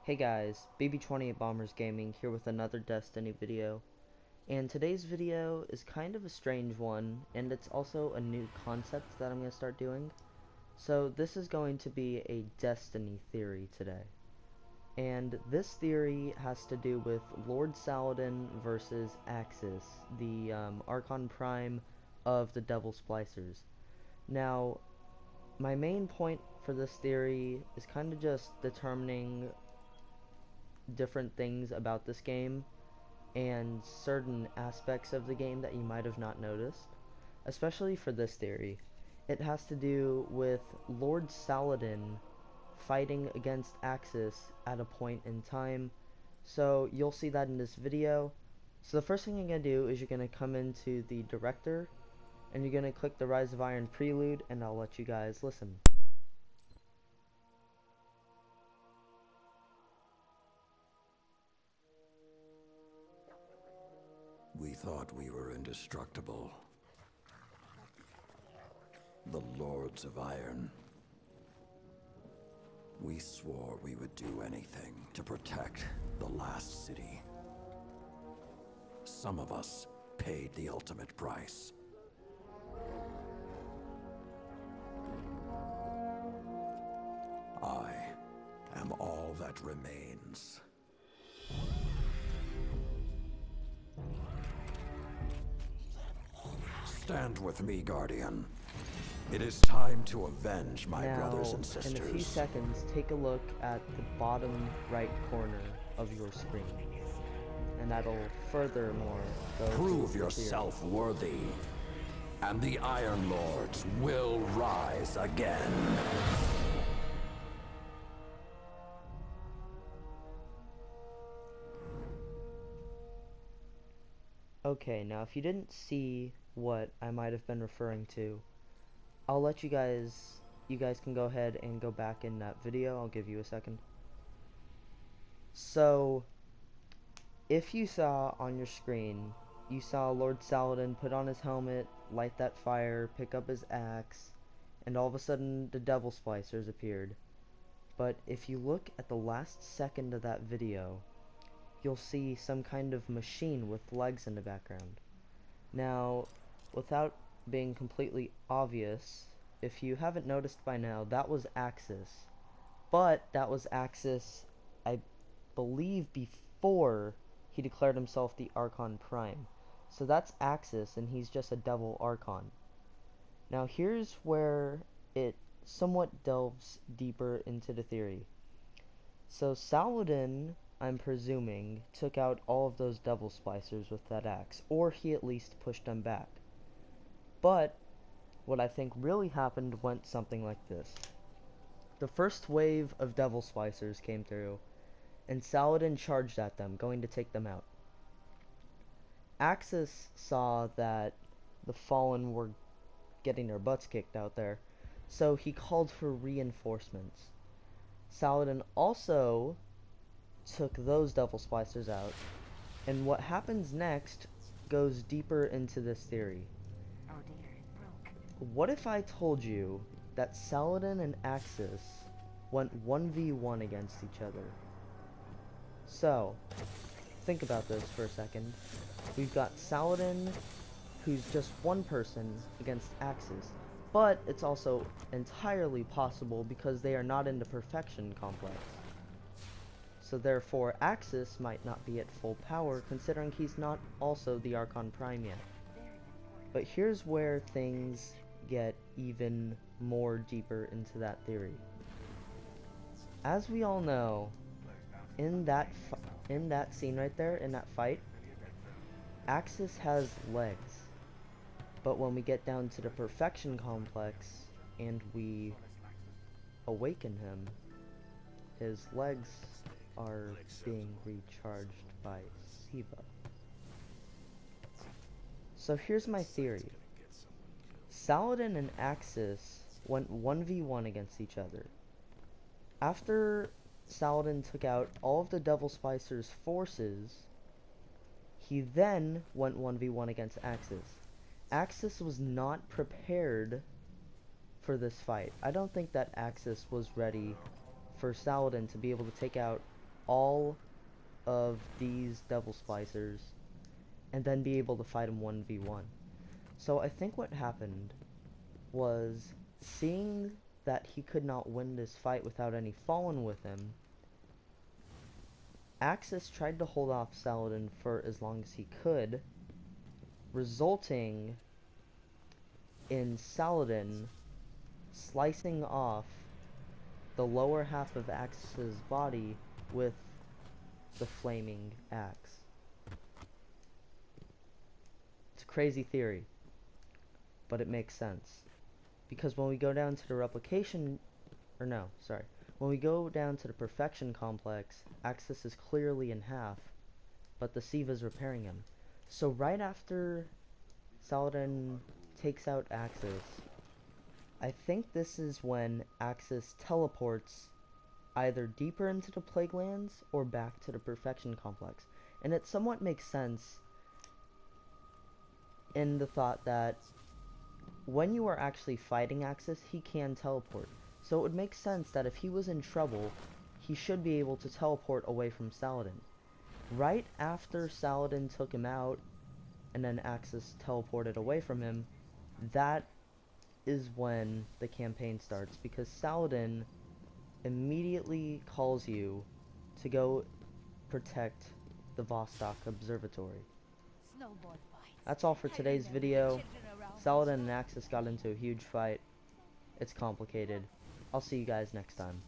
Hey guys, BB28 Bombers Gaming here with another Destiny video. And today's video is kind of a strange one, and it's also a new concept that I'm going to start doing. So this is going to be a Destiny theory today. And this theory has to do with Lord Saladin versus Aksis, the Archon Prime of the Devil Splicers. Now, my main point for this theory is kind of just determining different things about this game and certain aspects of the game that you might have not noticed, especially for this theory. It has to do with Lord Saladin fighting against Aksis at a point in time, so you'll see that in this video. So the first thing you're going to do is you're going to come into the director and you're going to click the Rise of Iron prelude, and I'll let you guys listen. We thought we were indestructible. The Lords of Iron. We swore we would do anything to protect the last city. Some of us paid the ultimate price. I am all that remains. Stand with me, Guardian. It is time to avenge my brothers and sisters. In a few seconds, take a look at the bottom right corner of your screen, and that'll furthermore go prove yourself worthy, and the Iron Lords will rise again. Okay, now if you didn't see what I might have been referring to, I'll let you guys can go ahead and go back in that video. I'll give you a second. So, if you saw on your screen, you saw Lord Saladin put on his helmet, light that fire, pick up his axe, and all of a sudden the Devil Splicers appeared. But if you look at the last second of that video, you'll see some kind of machine with legs in the background. Now, without being completely obvious, if you haven't noticed by now, that was Aksis. But that was Aksis, I believe, before he declared himself the Archon Prime. So that's Aksis, and he's just a Devil Archon. Now here's where it somewhat delves deeper into the theory. So Saladin, I'm presuming, took out all of those Devil Splicers with that axe, or he at least pushed them back. But what I think really happened went something like this. The first wave of Devil Splicers came through, and Saladin charged at them, going to take them out. Aksis saw that the Fallen were getting their butts kicked out there, so he called for reinforcements. Saladin also took those Devil Splicers out, and what happens next goes deeper into this theory. Oh dear, it broke. What if I told you that Saladin and Aksis went 1v1 against each other? So, think about this for a second. We've got Saladin, who's just one person, against Aksis, but it's also entirely possible because they are not in the perfection complex. So therefore, Aksis might not be at full power, considering he's not also the Archon Prime yet. But here's where things get even more deeper into that theory. As we all know, in that scene right there, in that fight, Aksis has legs. But when we get down to the perfection complex and we awaken him, his legs are being recharged by Siva. So here's my theory. Saladin and Aksis went 1v1 against each other. After Saladin took out all of the Devil Splicers' forces, he then went 1v1 against Aksis. Aksis was not prepared for this fight. I don't think that Aksis was ready for Saladin to be able to take out all of these devil splicers and then be able to fight him 1v1. So I think what happened was, seeing that he could not win this fight without any fallen with him, Aksis tried to hold off Saladin for as long as he could, resulting in Saladin slicing off the lower half of Aksis's body with the flaming axe. It's a crazy theory, but it makes sense. Because when we go down to the replication, when we go down to the perfection complex, Aksis is clearly in half, but the Siva's repairing him. So right after Saladin takes out Aksis, I think this is when Aksis teleports either deeper into the Plague Lands or back to the perfection complex. And it somewhat makes sense in the thought that when you are actually fighting Aksis, he can teleport. So it would make sense that if he was in trouble, he should be able to teleport away from Saladin. Right after Saladin took him out, and then Aksis teleported away from him, that is when the campaign starts, because Saladin immediately calls you to go protect the Vostok Observatory. That's all for today's video. Saladin and Aksis got into a huge fight. It's complicated. I'll see you guys next time.